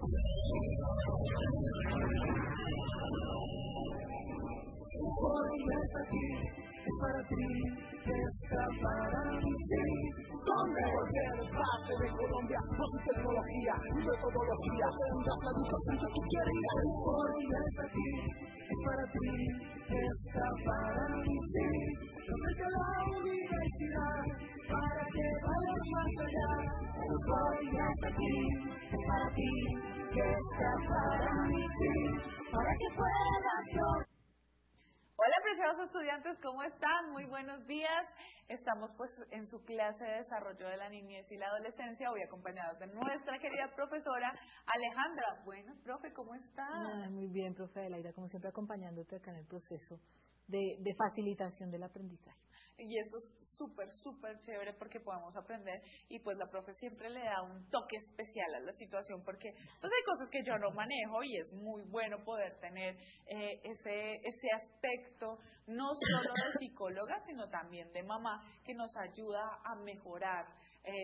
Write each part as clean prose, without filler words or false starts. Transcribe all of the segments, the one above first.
Es aquí, es para ti, está para mí, sí. Donde cualquier parte de Colombia, con tu tecnología y metodología, tendrás la educación que tú querías. Hoy es aquí, es para ti, está para mí, sí. Desde la universidad, para que vayas más allá. Hoy es aquí, es para ti, está para mí, sí. Para que puedas yo. Hola, preciosos estudiantes, ¿cómo están? Muy buenos días. Estamos pues en su clase de desarrollo de la niñez y la adolescencia, hoy acompañados de nuestra querida profesora Alejandra. Bueno, profe, ¿cómo está? Muy bien, profe Adelaida, como siempre acompañándote acá en el proceso de facilitación del aprendizaje. Y esto es súper chévere porque podemos aprender y pues la profe siempre le da un toque especial a la situación porque pues hay cosas que yo no manejo y es muy bueno poder tener ese aspecto no solo de psicóloga sino también de mamá que nos ayuda a mejorar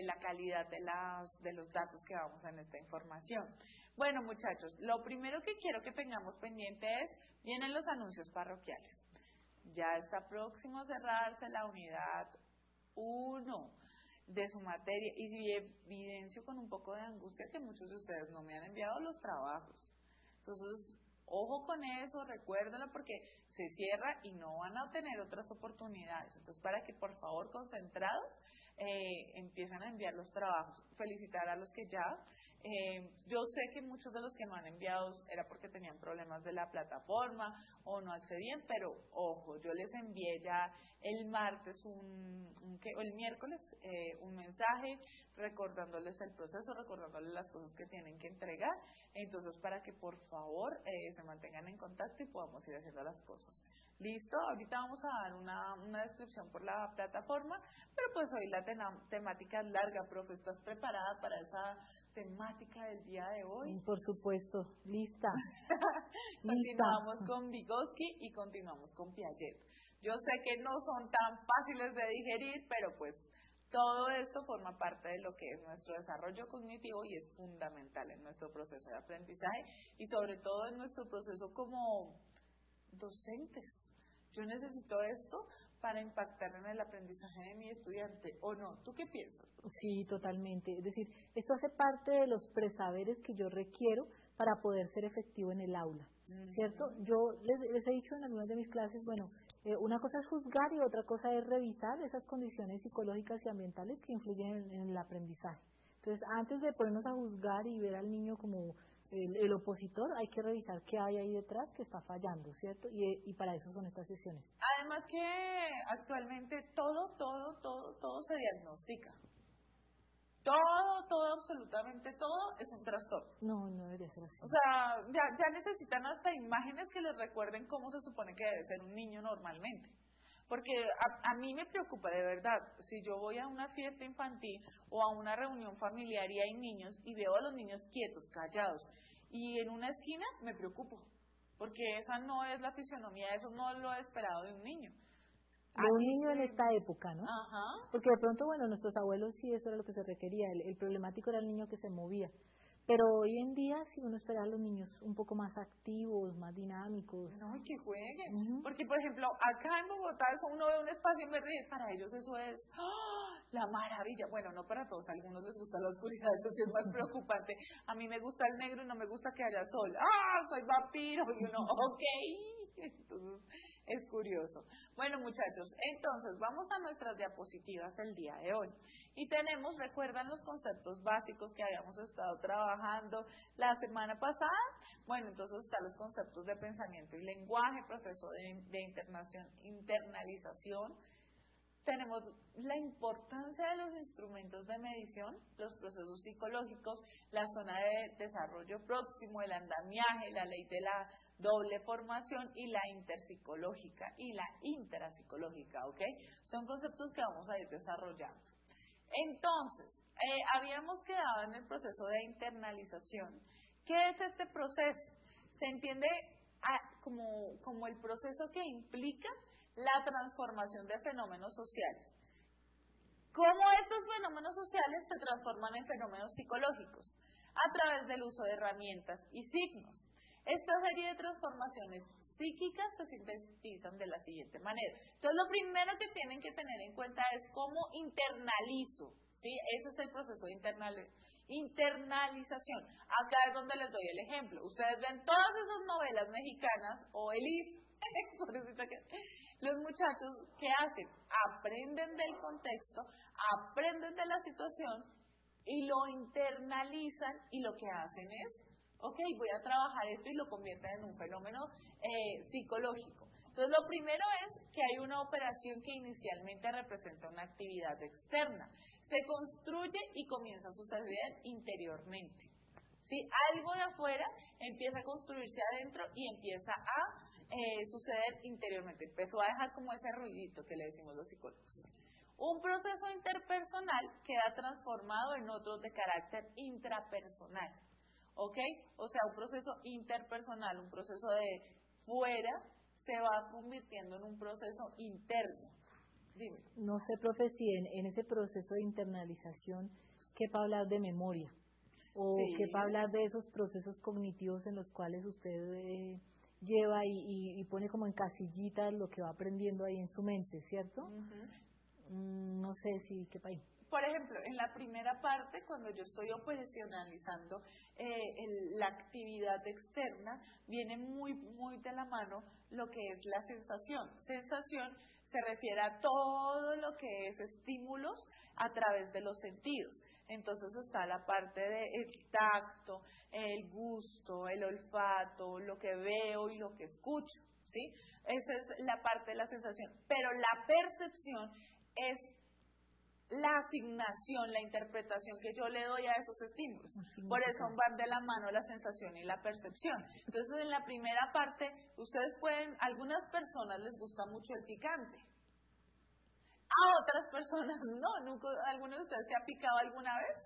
la calidad de los datos que vamos en esta información. Bueno, muchachos, lo primero que quiero que tengamos pendiente vienen los anuncios parroquiales. Ya está próximo a cerrarse la unidad 1 de su materia y si evidencio con un poco de angustia que muchos de ustedes no me han enviado los trabajos. Entonces, ojo con eso, recuérdenlo porque se cierra y no van a tener otras oportunidades. Entonces, para que por favor concentrados empiecen a enviar los trabajos. Felicitar a los que ya. Yo sé que muchos de los que me han enviado era porque tenían problemas de la plataforma o no accedían, pero ojo, yo les envié ya el martes el miércoles un mensaje recordándoles el proceso, recordándoles las cosas que tienen que entregar, entonces para que por favor se mantengan en contacto y podamos ir haciendo las cosas. ¿Listo? Ahorita vamos a dar una descripción por la plataforma, pero pues hoy la temática es larga, profe, ¿estás preparada para esa temática del día de hoy? Por supuesto, lista. Continuamos con Vygotsky y continuamos con Piaget. Yo sé que no son tan fáciles de digerir, pero pues todo esto forma parte de lo que es nuestro desarrollo cognitivo y es fundamental en nuestro proceso de aprendizaje y sobre todo en nuestro proceso como docentes. Yo necesito esto para impactar en el aprendizaje de mi estudiante, ¿o no? ¿Tú qué piensas? Sí, totalmente. Es decir, esto hace parte de los presaberes que yo requiero para poder ser efectivo en el aula, ¿cierto? Yo les he dicho en algunas de mis clases, bueno, una cosa es juzgar y otra cosa es revisar esas condiciones psicológicas y ambientales que influyen en el aprendizaje. Entonces, antes de ponernos a juzgar y ver al niño como el opositor, hay que revisar qué hay ahí detrás que está fallando, ¿cierto? Y para eso son estas sesiones. Además que actualmente todo se diagnostica. Todo, absolutamente todo es un trastorno. No debería ser así. O sea, ya necesitan hasta imágenes que les recuerden cómo se supone que debe ser un niño normalmente. Porque a mí me preocupa de verdad, si yo voy a una fiesta infantil o a una reunión familiar y hay niños y veo a los niños quietos, callados y en una esquina, me preocupo. Porque esa no es la fisionomía, eso no es lo esperado de un niño. De un niño en esta época, ¿no? Ajá. Porque de pronto, bueno, nuestros abuelos sí, eso era lo que se requería, el problemático era el niño que se movía. Pero hoy en día sí uno espera a los niños un poco más activos, más dinámicos. No, y que jueguen. Porque, por ejemplo, acá en Bogotá eso uno ve un espacio en verde y para ellos eso es la maravilla. Bueno, no para todos, a algunos les gusta la oscuridad, eso sí es más preocupante. A mí me gusta el negro y no me gusta que haya sol. Soy vampiro. Y uno, ok. Entonces, es curioso. Bueno, muchachos, entonces vamos a nuestras diapositivas del día de hoy. Y recuerdan los conceptos básicos que habíamos estado trabajando la semana pasada. Bueno, entonces están los conceptos de pensamiento y lenguaje, proceso de internalización. Tenemos la importancia de los instrumentos de medición, los procesos psicológicos, la zona de desarrollo próximo, el andamiaje, la ley de la doble formación y la interpsicológica y la intrapsicológica, ¿ok? Son conceptos que vamos a ir desarrollando. Entonces, habíamos quedado en el proceso de internalización. ¿Qué es este proceso? Se entiende como el proceso que implica la transformación de fenómenos sociales. ¿Cómo estos fenómenos sociales se transforman en fenómenos psicológicos? a través del uso de herramientas y signos. Esta serie de transformaciones psíquicas se sintetizan de la siguiente manera. Entonces, lo primero que tienen que tener en cuenta es cómo internalizo, ¿sí? Ese es el proceso de internalización. Acá es donde les doy el ejemplo. Ustedes ven todas esas novelas mexicanas o Elise, los muchachos, ¿qué hacen? Aprenden del contexto, aprenden de la situación y lo internalizan, y lo que hacen es, ok, voy a trabajar esto, y lo convierten en un fenómeno psicológico. Entonces, lo primero es que hay una operación que inicialmente representa una actividad externa. Se construye y comienza a suceder interiormente. ¿Sí? Algo de afuera empieza a construirse adentro y empieza a suceder interiormente. Empezó a dejar como ese ruidito que le decimos los psicólogos. Un proceso interpersonal queda transformado en otro de carácter intrapersonal. ¿Ok? O sea, un proceso interpersonal, un proceso de fuera, se va convirtiendo en un proceso interno. Dime. No sé, profe, si en ese proceso de internalización, ¿quepa hablar de memoria? ¿O Sí. quepa hablar de esos procesos cognitivos en los cuales usted lleva y pone como en casillitas lo que va aprendiendo ahí en su mente, ¿cierto? No sé si quepa ahí. Por ejemplo, en la primera parte, cuando yo estoy operacionalizando la actividad externa, viene muy de la mano lo que es la sensación. Sensación se refiere a todo lo que es estímulos a través de los sentidos. Entonces está la parte del tacto, el gusto, el olfato, lo que veo y lo que escucho, ¿sí? Esa es la parte de la sensación. Pero la percepción es la asignación, la interpretación que yo le doy a esos estímulos. Por eso van de la mano la sensación y la percepción. Entonces, en la primera parte, ustedes pueden, algunas personas les gusta mucho el picante. A otras personas no. ¿Nunca alguno de ustedes se ha picado alguna vez?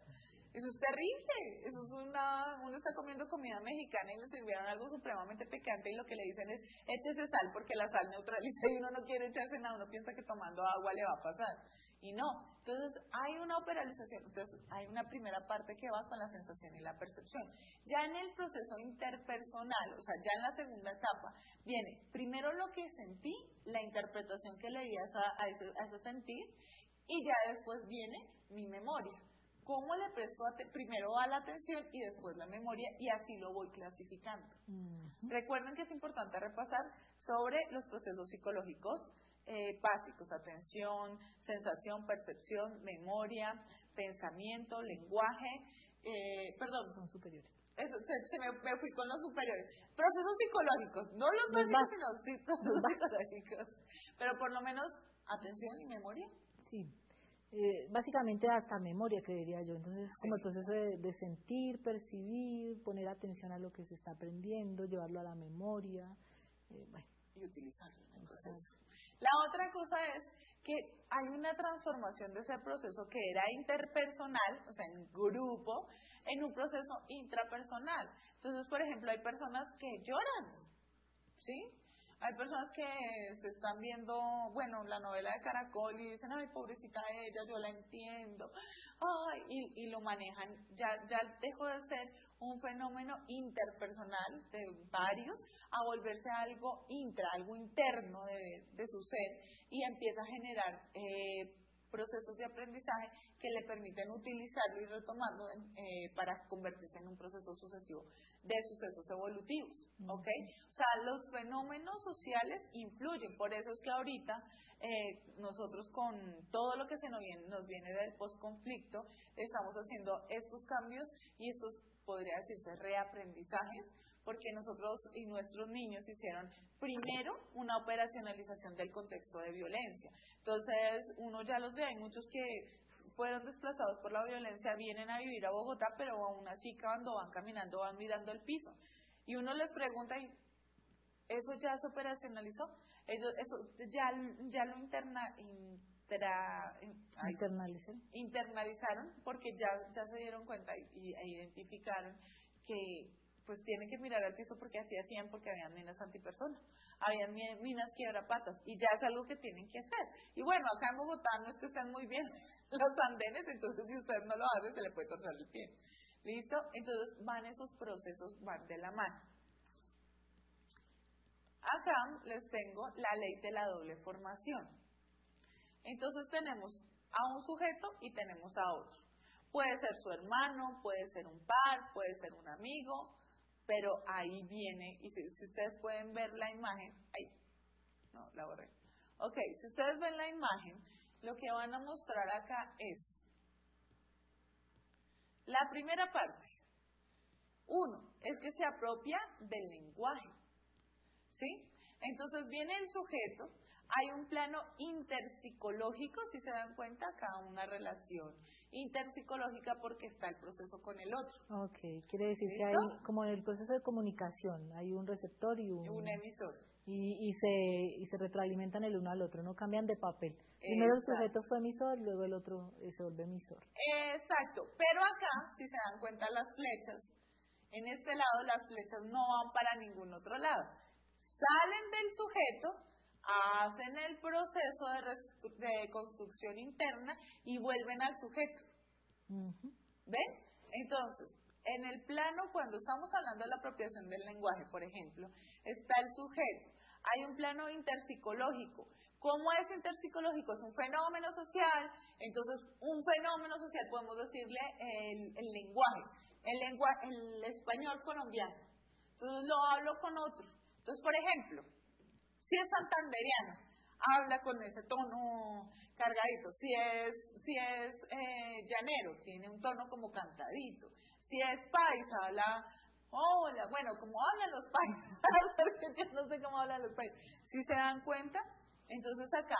Eso es terrible. Eso es uno está comiendo comida mexicana y le sirvieron algo supremamente picante y lo que le dicen es, échese sal porque la sal neutraliza, y uno no quiere echarse nada, uno piensa que tomando agua le va a pasar. Y no. Entonces, hay una operacionalización. Entonces, hay una primera parte que va con la sensación y la percepción. Ya en el proceso interpersonal, o sea, ya en la segunda etapa, viene primero lo que sentí, la interpretación que le di a ese sentir, y ya después viene mi memoria. ¿Cómo le presto primero a la atención y después la memoria? Y así lo voy clasificando. Recuerden que es importante repasar sobre los procesos psicológicos básicos: atención, sensación, percepción, memoria, pensamiento, lenguaje, Son superiores. Me fui con los superiores. Procesos psicológicos, no los básicos, sino sí, procesos psicológicos. Pero por lo menos atención y memoria. Sí. Básicamente hasta memoria, creería yo. Entonces, sí, como el proceso de sentir, percibir, poner atención a lo que se está aprendiendo, llevarlo a la memoria, bueno, y utilizarlo en el proceso. La otra cosa es que hay una transformación de ese proceso que era interpersonal, o sea, en grupo, en un proceso intrapersonal. Entonces, por ejemplo, hay personas que lloran, ¿sí? Hay personas que se están viendo, bueno, la novela de Caracol y dicen, ay, pobrecita ella, yo la entiendo, ay, y lo manejan, ya dejó de ser un fenómeno interpersonal de varios a volverse algo algo interno de su ser, y empieza a generar procesos de aprendizaje que le permiten utilizarlo y retomarlo para convertirse en un proceso sucesivo de sucesos evolutivos, ¿ok? O sea, los fenómenos sociales influyen, por eso es que ahorita nosotros con todo lo que nos viene del posconflicto, estamos haciendo estos cambios y estos, podría decirse, reaprendizajes, porque nosotros y nuestros niños hicieron primero una operacionalización del contexto de violencia. Entonces, uno ya los ve, hay muchos que fueron desplazados por la violencia, vienen a vivir a Bogotá, pero aún así cuando van caminando van mirando el piso. Y uno les pregunta, ¿eso ya se operacionalizó? Eso ya lo internalizaron, porque ya se dieron cuenta y identificaron que pues tienen que mirar al piso porque así hacían, porque habían minas antipersonas, habían minas quiebrapatas, y ya es algo que tienen que hacer. Y bueno, acá en Bogotá no es que estén muy bien los andenes, entonces si usted no lo hace se le puede torcer el pie. ¿Listo? Entonces van esos procesos, van de la mano. Acá les tengo la ley de la doble formación. Entonces tenemos a un sujeto y tenemos a otro. Puede ser su hermano, puede ser un par, puede ser un amigo, pero ahí viene, y si ustedes pueden ver la imagen, ahí, no, la borré. Ok, si ustedes ven la imagen, lo que van a mostrar acá es la primera parte. Uno, es que se apropia del lenguaje, ¿sí? Entonces viene el sujeto, hay un plano interpsicológico, si se dan cuenta, acá una relación interpsicológica porque está el proceso con el otro. Ok, quiere decir ¿Listo? que hay, como en el proceso de comunicación, hay un receptor y Un emisor. y se retroalimentan el uno al otro, no cambian de papel. Primero el sujeto fue emisor, luego el otro se vuelve emisor. Exacto, pero acá, si se dan cuenta las flechas, en este lado las flechas no van para ningún otro lado. Salen del sujeto, hacen el proceso de construcción interna y vuelven al sujeto. ¿Ven? Entonces, en el plano, cuando estamos hablando de la apropiación del lenguaje, por ejemplo, está el sujeto. Hay un plano interpsicológico. ¿Cómo es interpsicológico? Es un fenómeno social. Entonces, un fenómeno social podemos decirle el lenguaje, el español colombiano. Entonces, lo hablo con otro. Entonces, por ejemplo, si es santanderiano, habla con ese tono cargadito. Si es llanero, tiene un tono como cantadito. Si es paisa, habla, hola, bueno, como hablan los paisas, porque yo no sé cómo hablan los paisas. Si se dan cuenta, entonces acá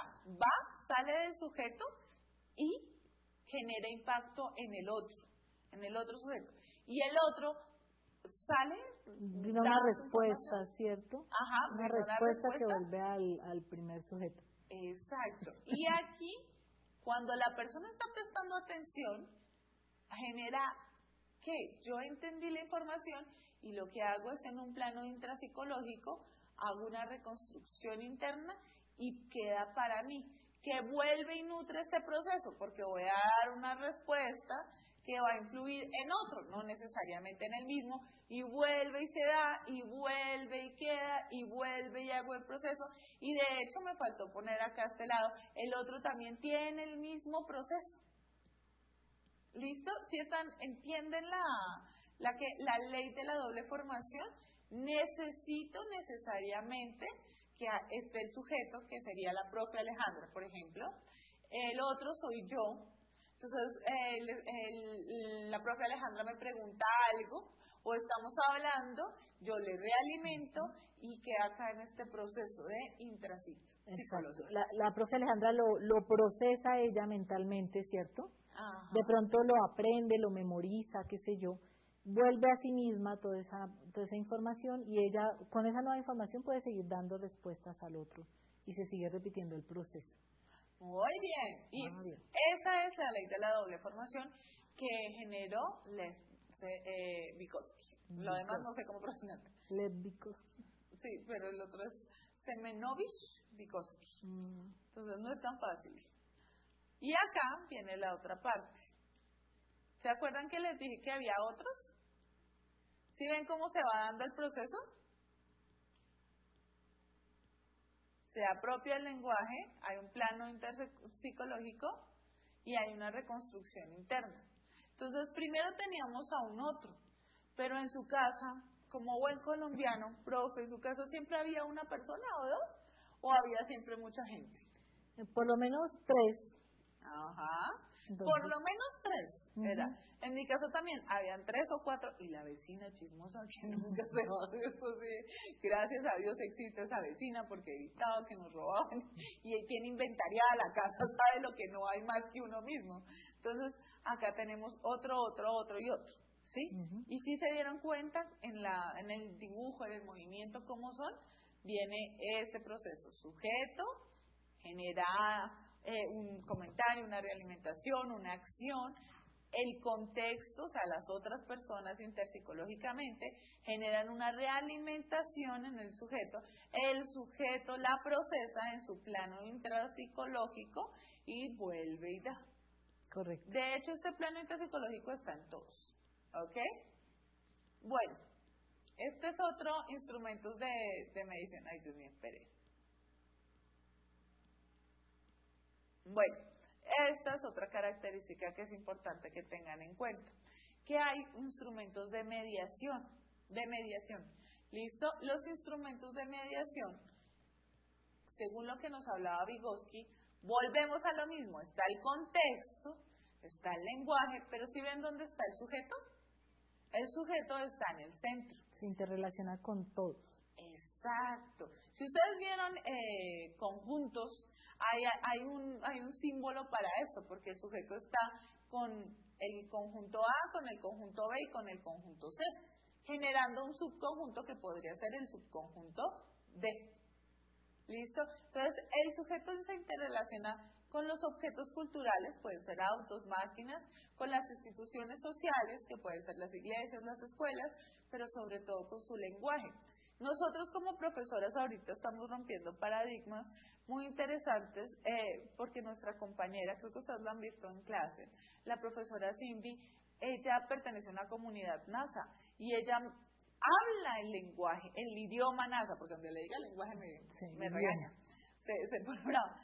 sale del sujeto y genera impacto en el otro sujeto. Y el otro sale Brinda una respuesta, ¿cierto? Ajá, una respuesta que vuelve al primer sujeto. Exacto. Y aquí, cuando la persona está prestando atención, genera que yo entendí la información y lo que hago es en un plano intrapsicológico, hago una reconstrucción interna y queda para mí, que vuelve y nutre este proceso, porque voy a dar una respuesta que va a influir en otro, no necesariamente en el mismo, y vuelve y se da, y vuelve y queda, y vuelve y hago el proceso, y de hecho me faltó poner acá a este lado, el otro también tiene el mismo proceso. ¿Listo? Si entienden la ley de la doble formación, necesito necesariamente que esté el sujeto, que sería la profe Alejandra, por ejemplo, el otro soy yo. Entonces, la profe Alejandra me pregunta algo, o estamos hablando, yo le realimento y queda acá en este proceso de intrapsicológico. La profe Alejandra lo procesa ella mentalmente, ¿cierto? Ajá. De pronto lo aprende, lo memoriza, qué sé yo, vuelve a sí misma toda esa información y ella con esa nueva información puede seguir dando respuestas al otro y se sigue repitiendo el proceso. Muy bien. Y bien. esa es la ley de la doble formación que generó Vygotsky. Lo demás no sé cómo pronunciar. Lev Vygotsky. Sí, pero el otro es Semenovich Vygotsky. Entonces no es tan fácil. Y acá viene la otra parte. ¿Se acuerdan que les dije que había otros? ¿Sí ven cómo se va dando el proceso? Se apropia el lenguaje, hay un plano interpsicológico y hay una reconstrucción interna. Entonces, primero teníamos a un otro, pero en su casa, como buen colombiano, profe, en su casa siempre había una persona o dos, o había siempre mucha gente. Por lo menos 3. Ajá. Por lo menos 3, ¿verdad? En mi casa también habían 3 o 4 y la vecina chismosa que nunca se va. Eso sí, gracias a Dios existe esa vecina porque evitaba que nos robaban y tiene inventariada la casa, sabe lo que no hay más que uno mismo. Entonces, acá tenemos otro y otro, ¿sí? Y si se dieron cuenta en el dibujo, en el movimiento, cómo son, viene este proceso, sujeto, genera un comentario, una realimentación, una acción, el contexto, o sea, las otras personas interpsicológicamente generan una realimentación en el sujeto la procesa en su plano intrapsicológico y vuelve y da. Correcto. De hecho, este plano interpsicológico está en todos, ¿Ok? Bueno, este es otro instrumento de medición. Ay, Dios mío, espere. Bueno, esta es otra característica que es importante que tengan en cuenta, que hay instrumentos de mediación, ¿listo? Los instrumentos de mediación, según lo que nos hablaba Vygotsky, volvemos a lo mismo, está el contexto, está el lenguaje, pero ¿sí ven dónde está el sujeto? El sujeto está en el centro. Se interrelaciona con todos. Exacto. Si ustedes vieron conjuntos, hay un símbolo para esto, porque el sujeto está con el conjunto A, con el conjunto B y con el conjunto C, generando un subconjunto que podría ser el subconjunto D. ¿Listo? Entonces, el sujeto se interrelaciona con los objetos culturales, pueden ser autos, máquinas, con las instituciones sociales, que pueden ser las iglesias, las escuelas, pero sobre todo con su lenguaje. Nosotros como profesoras ahorita estamos rompiendo paradigmas muy interesantes, porque nuestra compañera, creo que ustedes la han visto en clase, la profesora Cindy, ella pertenece a una comunidad NASA y ella habla el lenguaje, el idioma NASA, porque donde le diga el lenguaje me regaña, se pone brava.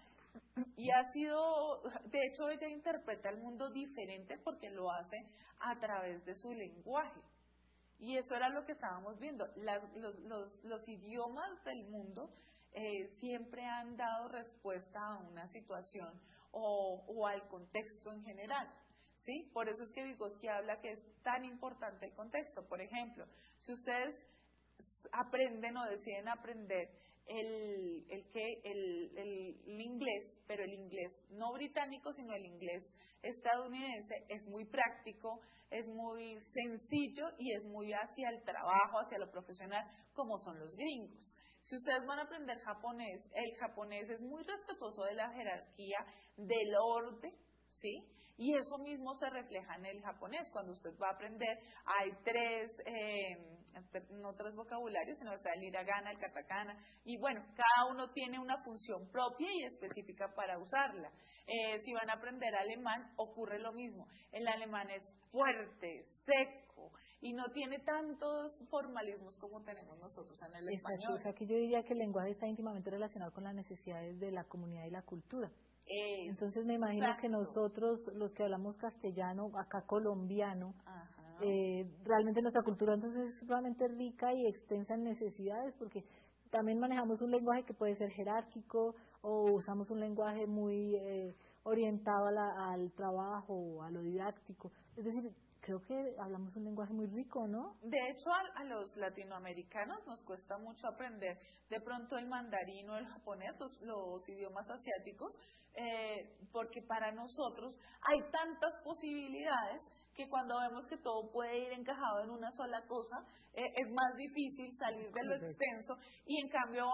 Y ha sido, de hecho ella interpreta el mundo diferente porque lo hace a través de su lenguaje. Y eso era lo que estábamos viendo. Los idiomas del mundo siempre han dado respuesta a una situación o al contexto en general. ¿Sí? Por eso es que Vygotsky habla que es tan importante el contexto. Por ejemplo, si ustedes aprenden o deciden aprender el inglés, pero el inglés no británico, sino el inglés estadounidense, es muy práctico, es muy sencillo y es muy hacia el trabajo, hacia lo profesional, como son los gringos. Si ustedes van a aprender japonés, el japonés es muy respetuoso de la jerarquía, del orden, ¿sí? Y eso mismo se refleja en el japonés. Cuando usted va a aprender, hay no tres vocabularios, sino está el hiragana, el katakana, y bueno, cada uno tiene una función propia y específica para usarla. Si van a aprender alemán, ocurre lo mismo. El alemán es fuerte, seco, y no tiene tantos formalismos como tenemos nosotros en el español. O sea, que yo diría que el lenguaje está íntimamente relacionado con las necesidades de la comunidad y la cultura. Entonces me imagino que nosotros, los que hablamos castellano, acá colombiano, realmente nuestra cultura entonces es realmente rica y extensa en necesidades, porque también manejamos un lenguaje que puede ser jerárquico o usamos un lenguaje muy orientado al trabajo o a lo didáctico. Es decir, creo que hablamos un lenguaje muy rico, ¿no? De hecho, a los latinoamericanos nos cuesta mucho aprender de pronto el mandarín o el japonés, los idiomas asiáticos, porque para nosotros hay tantas posibilidades que cuando vemos que todo puede ir encajado en una sola cosa, es más difícil salir de lo extenso, y en cambio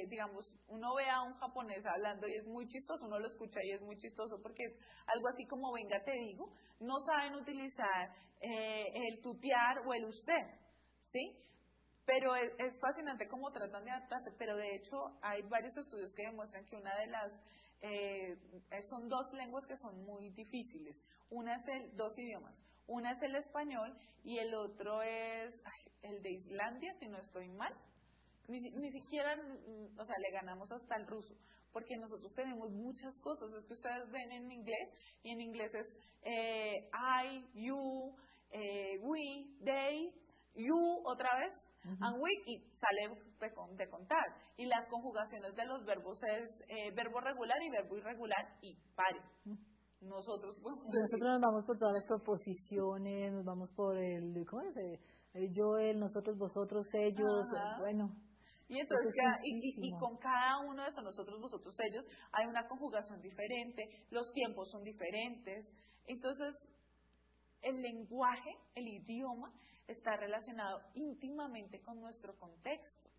digamos, uno ve a un japonés hablando y es muy chistoso, uno lo escucha y es muy chistoso porque es algo así como venga te digo, no saben utilizar el tutear o el usted, ¿sí? Pero es fascinante cómo tratan de adaptarse, pero de hecho hay varios estudios que demuestran que una de las son dos lenguas que son muy difíciles. Dos idiomas. Una es el español y el otro es el de Islandia, si no estoy mal. Ni siquiera, o sea, le ganamos hasta el ruso, porque nosotros tenemos muchas cosas. Es que ustedes ven en inglés, y en inglés es I, you, we, they, you otra vez, and we, y sale de contar. Y las conjugaciones de los verbos es verbo regular y verbo irregular y pare. Nosotros nos vamos por todas las proposiciones, nos vamos por el, ¿cómo es? El yo, él, nosotros, vosotros, ellos, bueno. Y entonces y con cada uno de esos nosotros, vosotros, ellos, hay una conjugación diferente, los tiempos son diferentes. Entonces, el lenguaje, el idioma, está relacionado íntimamente con nuestro contexto.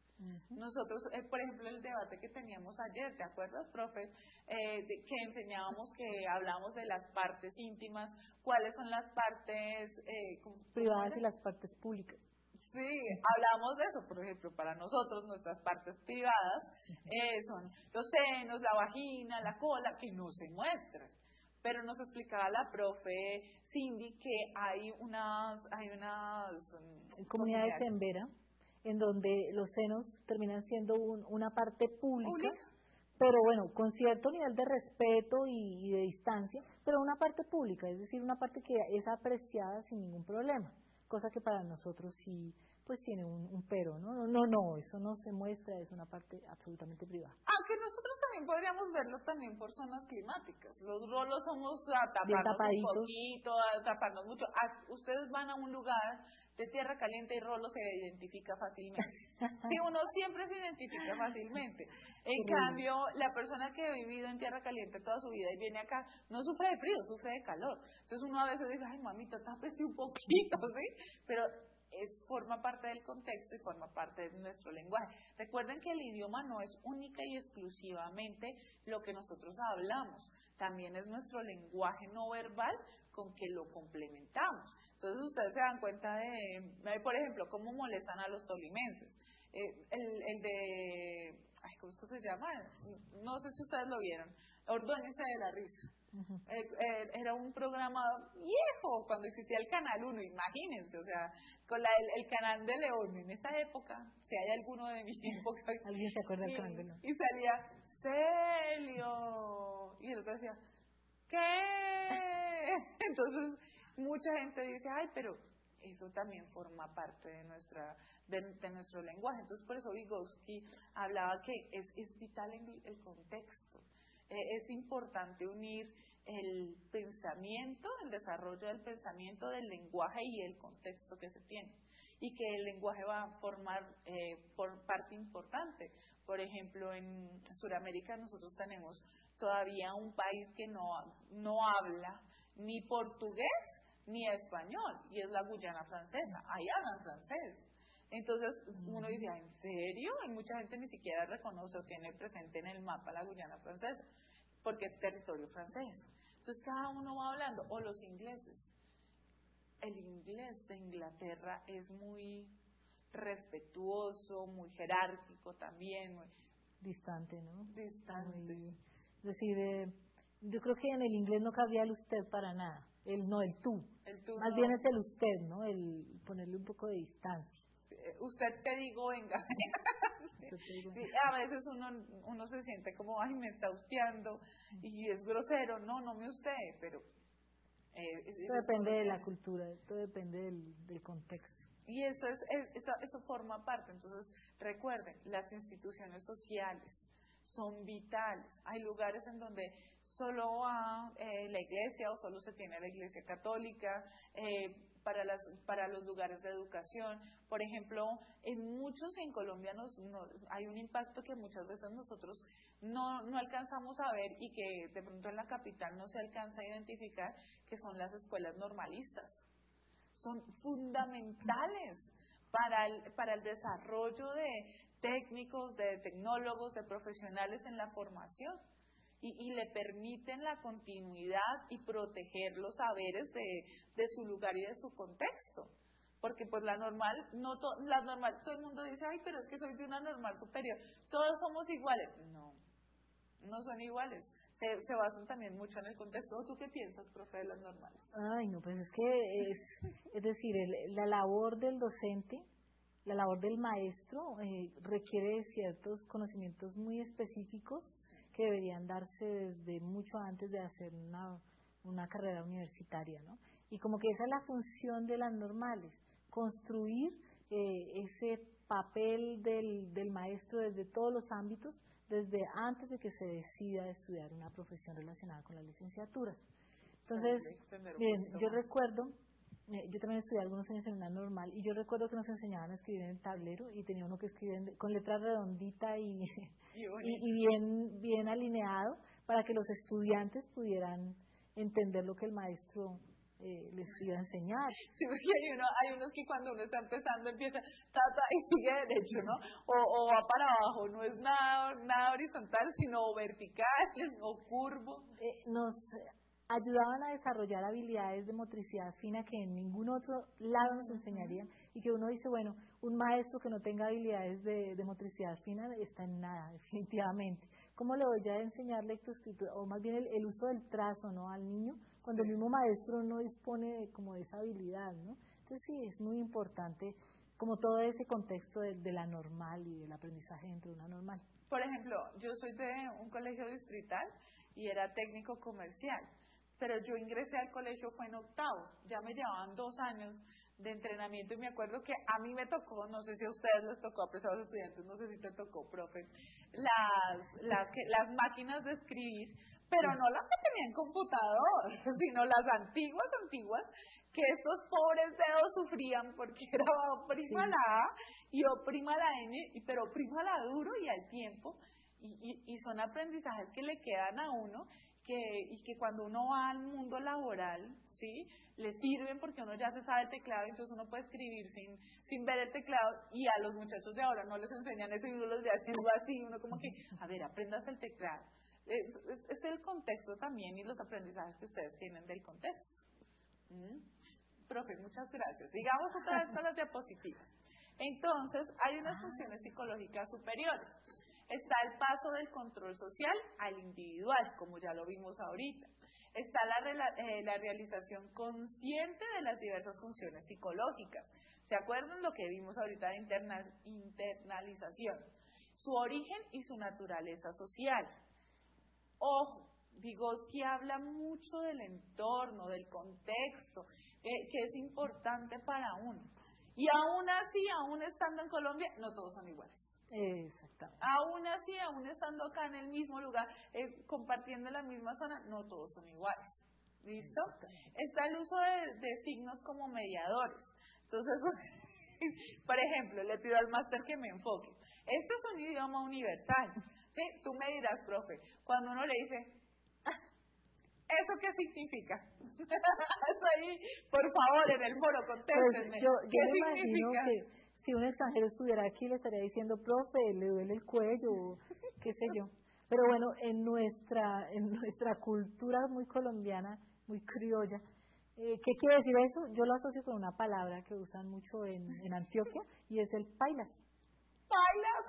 Nosotros, por ejemplo, el debate que teníamos ayer, ¿te acuerdas, profe? Que enseñábamos, que hablábamos de las partes íntimas, cuáles son las partes privadas y las partes públicas. Sí, hablamos de eso, por ejemplo, para nosotros nuestras partes privadas son los senos, la vagina, la cola, que no se muestran. pero nos explicaba la profe Cindy que hay unas comunidades en Vera, en donde los senos terminan siendo una parte pública, pero bueno, con cierto nivel de respeto y de distancia, pero una parte pública, es decir, una parte que es apreciada sin ningún problema, cosa que para nosotros sí pues tiene un pero, no, eso no se muestra, es una parte absolutamente privada. Aunque nosotros también podríamos verlo también por zonas climáticas, los rolos somos a taparnos un poquito, a taparnos mucho. Ustedes van a un lugar de tierra caliente y rolo se identifica fácilmente. Sí, uno siempre se identifica fácilmente. En cambio, la persona que ha vivido en tierra caliente toda su vida y viene acá, no sufre de frío, sufre de calor. Entonces uno a veces dice, ay mamita, tápese un poquito, ¿sí? Pero forma parte del contexto y forma parte de nuestro lenguaje. Recuerden que el idioma no es única y exclusivamente lo que nosotros hablamos, también es nuestro lenguaje no verbal con que lo complementamos. Entonces ustedes se dan cuenta de, por ejemplo, cómo molestan a los tolimenses. El de, ¿cómo es que se llama? No sé si ustedes lo vieron, Ordóñese de la risa. Era un programa viejo cuando existía el Canal 1, imagínense, o sea, con el Canal de León en esa época, si hay alguno de mi época. ¿Alguien se acuerda del Canal de León? Y salía Celio, y el otro decía, ¿qué? Entonces, mucha gente dice, ay, pero eso también forma parte de nuestro lenguaje. Entonces, por eso Vygotsky hablaba que es vital el contexto. Es importante unir el pensamiento, el desarrollo del pensamiento, del lenguaje y el contexto que se tiene. Y que el lenguaje va a formar por parte importante. Por ejemplo, en Sudamérica nosotros tenemos todavía un país que no habla ni portugués ni español, y es la Guyana Francesa. Ahí hablan francés. Entonces uno dice, ¿en serio? Y mucha gente ni siquiera reconoce o tiene presente en el mapa la Guyana Francesa, porque es territorio francés. Entonces cada uno va hablando, o los ingleses. El inglés de Inglaterra es muy respetuoso, muy jerárquico también. Muy distante, ¿no? Distante. Es decir, yo creo que en el inglés no cabría el usted para nada, el tú. Más bien es el usted, ¿no? El ponerle un poco de distancia. Usted te digo, venga. Sí, a veces uno se siente como, ay, me está hosteando y es grosero. No me usted, pero esto depende de la cultura, esto depende del contexto. Y eso forma parte. Entonces, recuerden, las instituciones sociales son vitales. Hay lugares en donde solo va la iglesia o solo se tiene la iglesia católica, para los lugares de educación. Por ejemplo, en Colombia hay un impacto que muchas veces nosotros no alcanzamos a ver y que de pronto en la capital no se alcanza a identificar, que son las escuelas normalistas. Son fundamentales para el desarrollo de técnicos, de tecnólogos, de profesionales en la formación. Y le permiten la continuidad y proteger los saberes de su lugar y de su contexto. Porque pues la normal, todo el mundo dice, ay, pero es que soy de una normal superior, todos somos iguales. No son iguales. Se basan también mucho en el contexto. ¿Tú qué piensas, profe, de las normales? Ay, no, pues es que es decir, la labor del docente, la labor del maestro requiere de ciertos conocimientos muy específicos que deberían darse desde mucho antes de hacer una carrera universitaria, ¿no? Y como que esa es la función de las normales, construir ese papel del maestro desde todos los ámbitos, desde antes de que se decida estudiar una profesión relacionada con las licenciaturas. Entonces, bien, yo recuerdo, yo también estudié algunos años en una normal, y yo recuerdo que nos enseñaban a escribir en el tablero, y tenía uno que escribir con letra redondita y bien alineado, para que los estudiantes pudieran entender lo que el maestro les iba a enseñar. Sí, porque hay unos que cuando uno está empezando empieza y sigue derecho, ¿no? O va para abajo, no es nada horizontal, sino vertical o curvo. Nos ayudaban a desarrollar habilidades de motricidad fina que en ningún otro lado nos enseñarían, y que uno dice, bueno, un maestro que no tenga habilidades de motricidad fina está en nada, definitivamente. ¿cómo le voy a enseñar lectoescritura? O más bien el uso del trazo, ¿no? Al niño, cuando el mismo maestro no dispone como de esa habilidad, ¿no? Entonces sí, es muy importante como todo ese contexto de la normal y del aprendizaje dentro de una normal. Por ejemplo, yo soy de un colegio distrital y era técnico comercial, pero yo ingresé al colegio fue en octavo, ya me llevaban 2 años de entrenamiento y me acuerdo que a mí me tocó, no sé si a ustedes les tocó, a pesar de los estudiantes, no sé si te tocó, profe, las máquinas de escribir, pero no las que tenían computador, sino las antiguas, que estos pobres dedos sufrían porque era oprima la A y oprima la N, pero oprima la duro y al tiempo, y son aprendizajes que le quedan a uno, y que cuando uno va al mundo laboral, ¿sí?, le sirven porque uno ya se sabe el teclado, entonces uno puede escribir sin ver el teclado, y a los muchachos de ahora no les enseñan eso y uno los ve haciendo así, uno como que, a ver, aprendas el teclado. Es el contexto también y los aprendizajes que ustedes tienen del contexto. Profe, muchas gracias. Sigamos otra vez con las diapositivas. Entonces, hay unas funciones psicológicas superiores. Está el paso del control social al individual, como ya lo vimos ahorita. Está la realización consciente de las diversas funciones psicológicas. ¿Se acuerdan lo que vimos ahorita de internalización? Su origen y su naturaleza social. Ojo, Vygotsky habla mucho del entorno, del contexto, que es importante para uno. Y aún así, aún estando en Colombia, no todos son iguales. Exactamente. Aún así, aún estando acá en el mismo lugar, compartiendo la misma zona, no todos son iguales. ¿Listo? Está el uso de signos como mediadores. Entonces, por ejemplo, le pido al máster que me enfoque. Este es un idioma universal. ¿Sí? Tú me dirás, profe, cuando uno le dice, ¿eso qué significa? Eso ahí, por favor, en el foro, contéstenme. Pues yo ¿Qué me imagino significa? que si un extranjero estuviera aquí le estaría diciendo, profe, le duele el cuello, o qué sé yo. Pero bueno, en nuestra cultura muy colombiana, muy criolla, ¿qué quiere decir eso? Yo lo asocio con una palabra que usan mucho en Antioquia y es el pailas. ¿Pailas?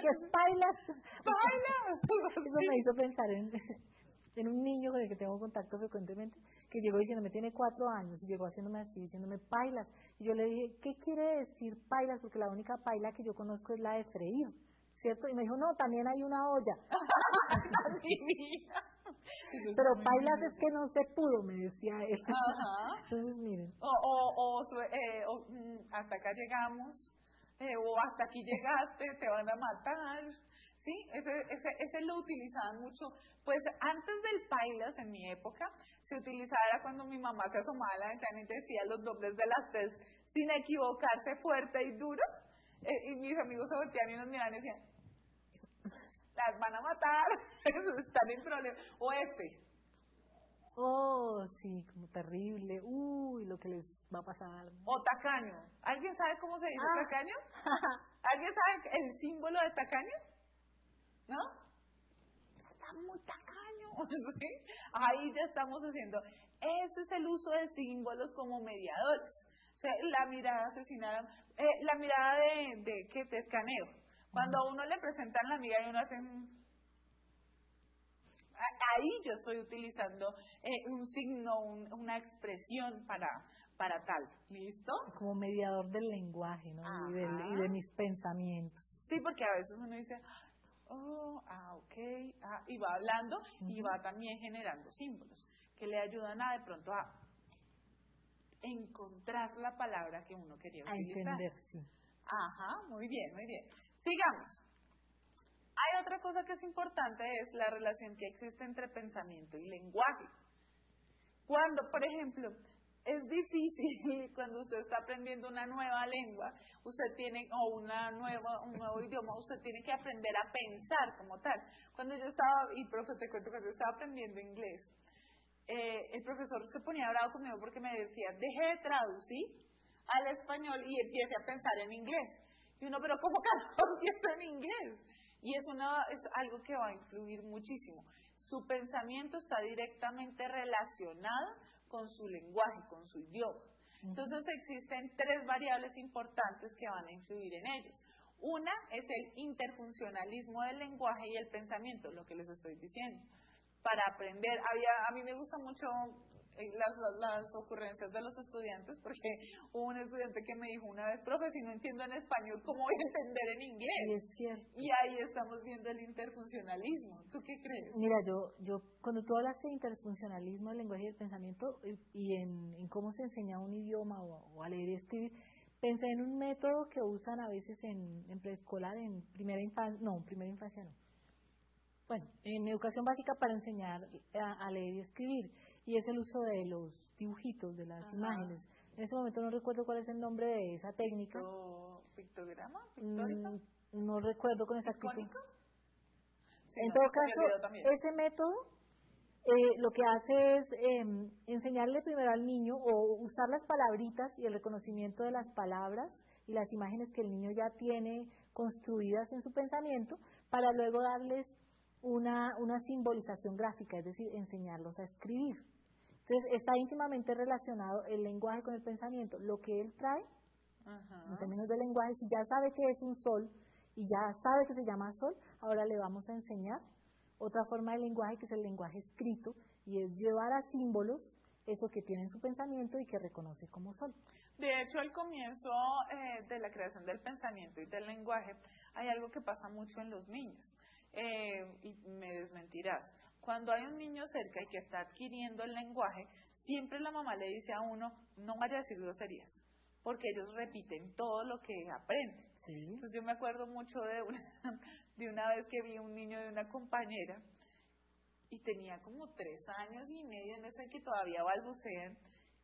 ¿Qué es pailas? ¿Pailas? Eso me hizo pensar en un niño con el que tengo contacto frecuentemente, que llegó diciéndome, tiene 4 años, y llegó haciéndome así, diciéndome pailas. Y yo le dije, ¿qué quiere decir pailas? Porque la única paila que yo conozco es la de freír, ¿cierto? Y me dijo, no, también hay una olla. Pero pailas es que no se pudo, me decía él. Ajá. Entonces, miren. Hasta acá llegamos, o hasta aquí llegaste, te van a matar. ¿Sí? Ese lo utilizaban mucho. Pues antes del pailas, en mi época, se utilizaba era cuando mi mamá se asomaba a la ventana y decía los nombres de las tres sin equivocarse, fuerte y duro. Y mis amigos se volteaban y nos miraban y decían, las van a matar, están en problemas. O Oh, sí, como terrible. Uy, lo que les va a pasar. O tacaño. ¿Alguien sabe cómo se dice tacaño? ¿Alguien sabe el símbolo de tacaño? ¿No? Está muy tacaño. ¿Sí? Ahí ya estamos haciendo. Ese es el uso de símbolos como mediadores. O sea, la mirada asesinada, la mirada de que te escaneo. Cuando a uno le presentan la amiga y uno hace... Ahí yo estoy utilizando un signo, una expresión para tal. ¿Listo? Como mediador del lenguaje, ¿no? Y de mis pensamientos. Sí, porque a veces uno dice... ok, y va hablando y va también generando símbolos que le ayudan a de pronto a encontrar la palabra que uno quería utilizar. A entender, sí. Ajá, muy bien, muy bien. Sigamos. Hay otra cosa que es importante, es la relación que existe entre pensamiento y lenguaje. Cuando, por ejemplo, es difícil cuando usted está aprendiendo una nueva lengua, usted tiene, o un nuevo idioma, usted tiene que aprender a pensar como tal. Cuando yo estaba, y profe, te cuento, cuando yo estaba aprendiendo inglés, el profesor se ponía bravo conmigo porque me decía, deje de traducir al español y empiece a pensar en inglés. Y uno, pero ¿cómo carajo empiezo en inglés? Y es algo que va a influir muchísimo. Su pensamiento está directamente relacionado con su lenguaje, con su idioma. Entonces existen 3 variables importantes que van a influir en ellos. Una es el interfuncionalismo del lenguaje y el pensamiento, lo que les estoy diciendo. Para aprender, a mí me gusta mucho las ocurrencias de los estudiantes, porque hubo un estudiante que me dijo una vez, profe, si no entiendo en español, ¿cómo voy a entender en inglés? Y es cierto. Y ahí estamos viendo el interfuncionalismo. ¿Tú qué crees? Mira, yo cuando tú hablas de interfuncionalismo del lenguaje y del pensamiento y en cómo se enseña un idioma o a leer y escribir, pensé en un método que usan a veces en preescolar, en primera infancia no. Bueno, en educación básica para enseñar a leer y escribir, y es el uso de los dibujitos, de las imágenes. En ese momento no recuerdo cuál es el nombre de esa técnica. ¿Pictograma? ¿Pictórica? No recuerdo con exactitud. ¿Icónica? Sí, en no, todo caso, ese método lo que hace es enseñarle primero al niño o usar las palabritas y el reconocimiento de las palabras y las imágenes que el niño ya tiene construidas en su pensamiento para luego darles una simbolización gráfica, es decir, enseñarlos a escribir. Entonces, está íntimamente relacionado el lenguaje con el pensamiento. Lo que él trae, en términos de lenguaje, si ya sabe que es un sol y ya sabe que se llama sol, ahora le vamos a enseñar otra forma de lenguaje, que es el lenguaje escrito, y es llevar a símbolos eso que tiene en su pensamiento y que reconoce como sol. De hecho, al comienzo de la creación del pensamiento y del lenguaje, hay algo que pasa mucho en los niños, y me desmentirás. Cuando hay un niño cerca y que está adquiriendo el lenguaje, siempre la mamá le dice a uno, no vaya a decir groserías, porque ellos repiten todo lo que aprenden. Sí. Entonces yo me acuerdo mucho de una vez que vi un niño de una compañera y tenía como 3 años y medio, en ese que todavía balbucean,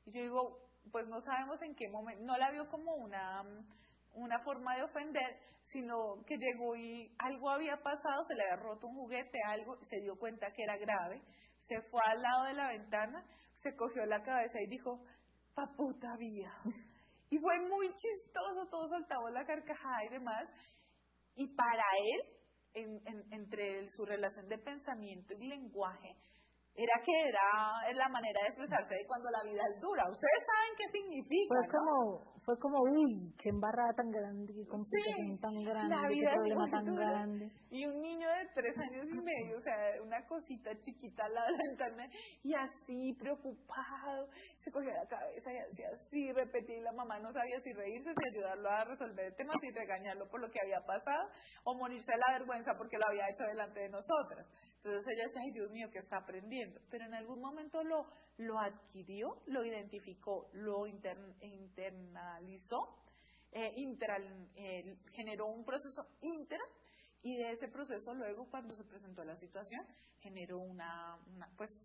y yo digo, pues no sabemos en qué momento, no la vio como una forma de ofender, sino que llegó y algo había pasado, se le había roto un juguete, algo, se dio cuenta que era grave, se fue al lado de la ventana, se cogió la cabeza y dijo, pa' puta vida. Y fue muy chistoso, todos soltamos la carcajada y demás, y para él, entre su relación de pensamiento y lenguaje, era la manera de expresarse de cuando la vida es dura. Ustedes saben qué significa, Fue como, uy, qué embarrada tan grande, qué complicación tan grande, qué problema tan grande. Y un niño de 3 años y medio, o sea, una cosita chiquita al lado de la ventana, y así, preocupado, se cogió la cabeza y hacía así, repetía, y la mamá no sabía si reírse, si ayudarlo a resolver el tema, si regañarlo por lo que había pasado, o morirse de la vergüenza porque lo había hecho delante de nosotras. Entonces ella decía, ay Dios mío, ¿qué está aprendiendo? Pero en algún momento lo adquirió, lo identificó, lo internalizó, generó un proceso intra, y de ese proceso luego, cuando se presentó la situación, generó pues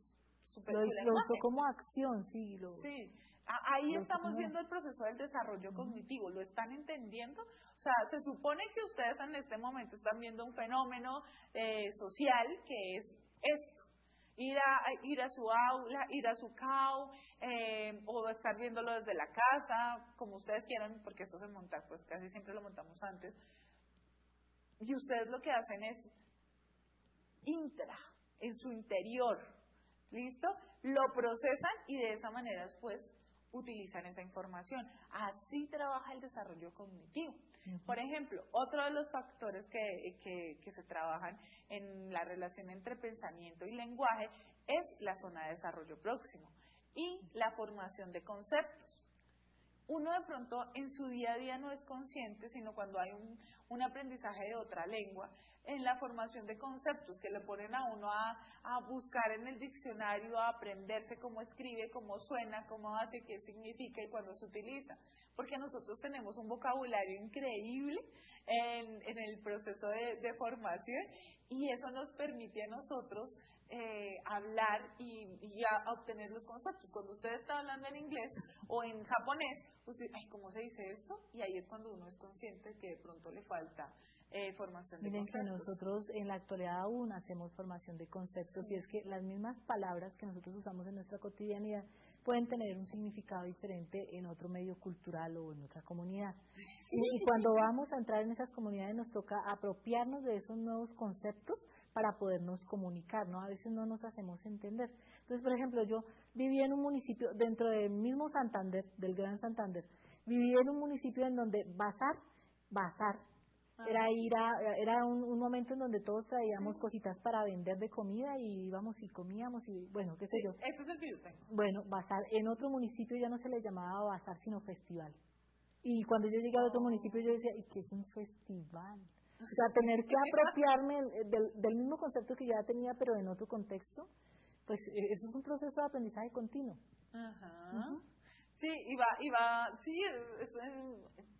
lo usó como acción, sí. Sí. Ahí estamos viendo el proceso del desarrollo cognitivo, ¿lo están entendiendo? O sea, se supone que ustedes en este momento están viendo un fenómeno social que es esto, ir a su aula, ir a su CAU, o estar viéndolo desde la casa, como ustedes quieran, porque esto se monta, pues casi siempre lo montamos antes, y ustedes lo que hacen es en su interior, ¿listo? Lo procesan y de esa manera después utilizan esa información. Así trabaja el desarrollo cognitivo. Por ejemplo, otro de los factores que se trabajan en la relación entre pensamiento y lenguaje es la zona de desarrollo próximo y la formación de conceptos. Uno de pronto en su día a día no es consciente, sino cuando hay un aprendizaje de otra lengua, en la formación de conceptos que le ponen a uno a buscar en el diccionario, a aprenderse cómo escribe, cómo suena, cómo hace, qué significa y cuándo se utiliza. Porque nosotros tenemos un vocabulario increíble en el proceso de formación, y eso nos permite a nosotros hablar y obtener los conceptos. Cuando usted está hablando en inglés o en japonés, usted, ay, ¿cómo se dice esto? Y ahí es cuando uno es consciente que de pronto le falta formación de conceptos. Miren que nosotros en la actualidad aún hacemos formación de conceptos, y es que las mismas palabras que nosotros usamos en nuestra cotidianidad pueden tener un significado diferente en otro medio cultural o en otra comunidad. Y cuando vamos a entrar en esas comunidades nos toca apropiarnos de esos nuevos conceptos para podernos comunicar, ¿no? A veces no nos hacemos entender. Entonces, por ejemplo, yo viví en un municipio, dentro del mismo Santander, del Gran Santander, viví en un municipio en donde bazar Era un momento en donde todos traíamos cositas para vender de comida y íbamos y comíamos y bueno, qué sé yo. Ese es el que yo tengo. Bueno, bazar, en otro municipio ya no se le llamaba bazar sino festival. Y cuando yo llegué a otro municipio yo decía, ¿y qué es un festival? O sea, tener que apropiarme del mismo concepto que yo ya tenía pero en otro contexto, pues eso es un proceso de aprendizaje continuo. Ajá. Sí,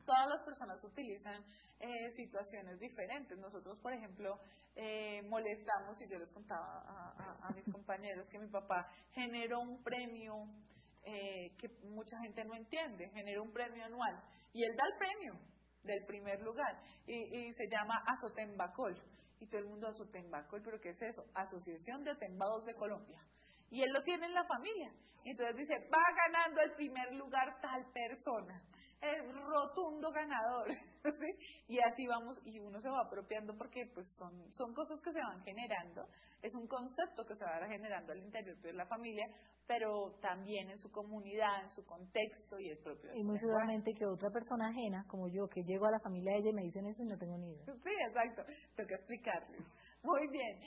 todas las personas utilizan situaciones diferentes. Nosotros, por ejemplo, molestamos, y yo les contaba a mis compañeros que mi papá generó un premio que mucha gente no entiende, generó un premio anual, y él da el premio del primer lugar, y se llama Azotembacol, y todo el mundo Azotembacol, ¿pero qué es eso? Asociación de Atembados de Colombia. Y él lo tiene en la familia. Entonces dice, va ganando el primer lugar tal persona, el rotundo ganador. Y así vamos, y uno se va apropiando porque pues son cosas que se van generando, es un concepto que se va generando al interior de la familia, pero también en su comunidad, en su contexto, y es propio de y su muy lenguaje. seguramente que otra persona ajena, como yo, que llego a la familia de ella y me dicen eso y no tengo ni idea. Sí, exacto, toca explicarles. Muy bien,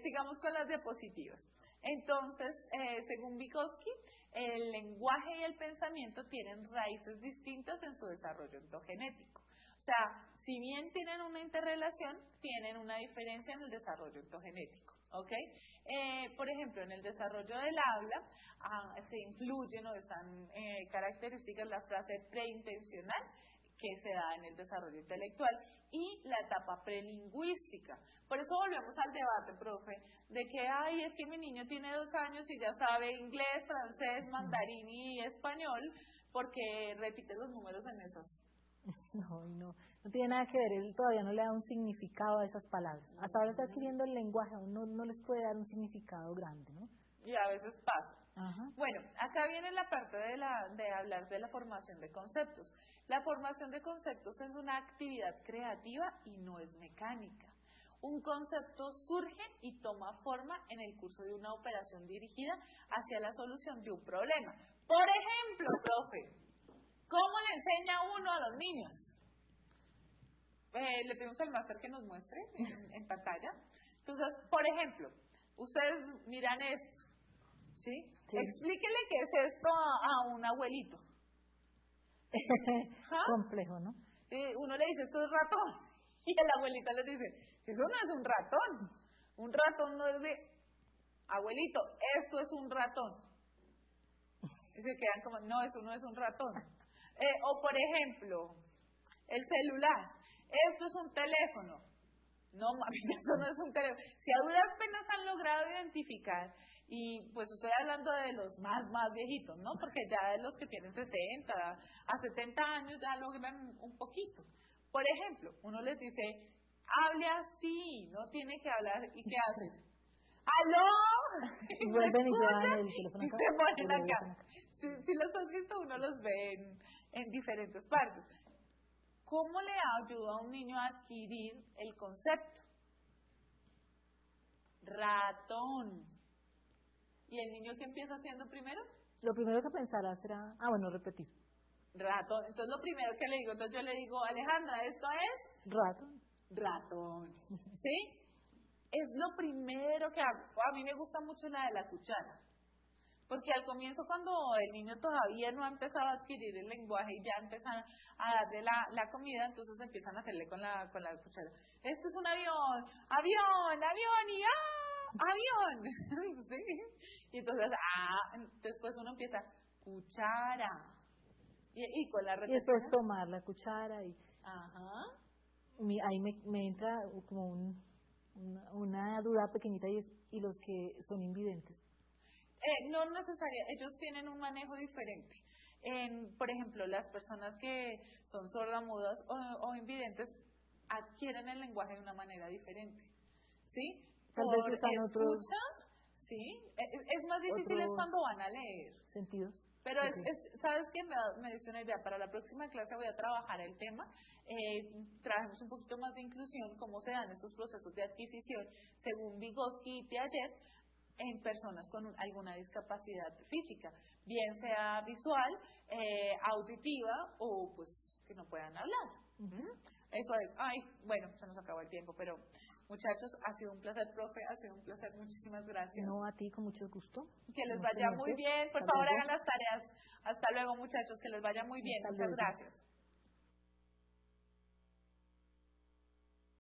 sigamos con las diapositivas. Entonces, según Vygotsky, el lenguaje y el pensamiento tienen raíces distintas en su desarrollo endogenético. O sea, si bien tienen una interrelación, tienen una diferencia en el desarrollo endogenético. ¿Ok? Por ejemplo, en el desarrollo del habla se incluyen o están características la frase preintencional, que se da en el desarrollo intelectual, y la etapa prelingüística. Por eso volvemos al debate, profe, de que, ay, es que mi niño tiene 2 años y ya sabe inglés, francés, mandarín y español, porque repite los números en esos. No tiene nada que ver, él todavía no le da un significado a esas palabras. Hasta ahora está adquiriendo el lenguaje, aún no les puede dar un significado grande, ¿no? Y a veces pasa. Ajá. Bueno, acá viene la parte de hablar de la formación de conceptos. La formación de conceptos es una actividad creativa y no es mecánica. Un concepto surge y toma forma en el curso de una operación dirigida hacia la solución de un problema. Por ejemplo, profe, ¿cómo le enseña uno a los niños? Le pedimos al máster que nos muestre en pantalla. Entonces, por ejemplo, ustedes miran esto, ¿sí? Sí. Explíquele qué es esto a un abuelito. Complejo, ¿no? Uno le dice, esto es ratón. Y el abuelito le dice, eso no es un ratón. Un ratón no es de... Abuelito, esto es un ratón. Y se quedan como, no, eso no es un ratón. O por ejemplo, el celular. Esto es un teléfono. No, mami, eso no es un teléfono. Si a duras penas han logrado identificar, y pues estoy hablando de los más viejitos, ¿no? Porque ya de los que tienen 60 a 70 años ya logran un poquito. Por ejemplo, uno les dice, hable así, no tiene que hablar, ¿y qué hacen? ¡Aló! Y vuelven y llevan el teléfono acá. Y se ponen acá. Si los has visto, uno los ve en diferentes partes. ¿Cómo le ayuda a un niño a adquirir el concepto? Ratón. ¿Y el niño qué empieza haciendo primero? Lo primero que pensará será, repetir. Ratón. Entonces lo primero que le digo, entonces yo le digo, Alejandra, ¿esto es? Ratón. Ratón. ¿Sí? Es lo primero que hago. A mí me gusta mucho la de la cuchara. Porque al comienzo, cuando el niño todavía no ha empezado a adquirir el lenguaje y ya empiezan a darle la comida, entonces empiezan a hacerle con la cuchara. Esto es un avión, avión y avión. ¿Sí? Y entonces, después uno empieza, cuchara. Y con la repetición. Y después tomar la cuchara y... Ajá. Ahí me entra como una duda pequeñita y los que son invidentes. No necesariamente, ellos tienen un manejo diferente. Por ejemplo, las personas que son sordomudas o invidentes adquieren el lenguaje de una manera diferente. ¿Sí? Tal Por vez usan otros... ¿sí? Es más difícil es cuando van a leer. Sentidos. Pero ¿sabes qué? Me dice una idea. Para la próxima clase voy a trabajar el tema. Trabajemos un poquito más de inclusión, cómo se dan estos procesos de adquisición, según Vygotsky y Piaget, en personas con alguna discapacidad física, bien sea visual, auditiva o pues que no puedan hablar. Eso es, ay, bueno, se nos acabó el tiempo, pero muchachos, ha sido un placer, profe, ha sido un placer, muchísimas gracias. No, a ti con mucho gusto. Que les vaya muy bien, por favor hagan las tareas. Hasta luego, muchachos, que les vaya muy bien, muchas gracias.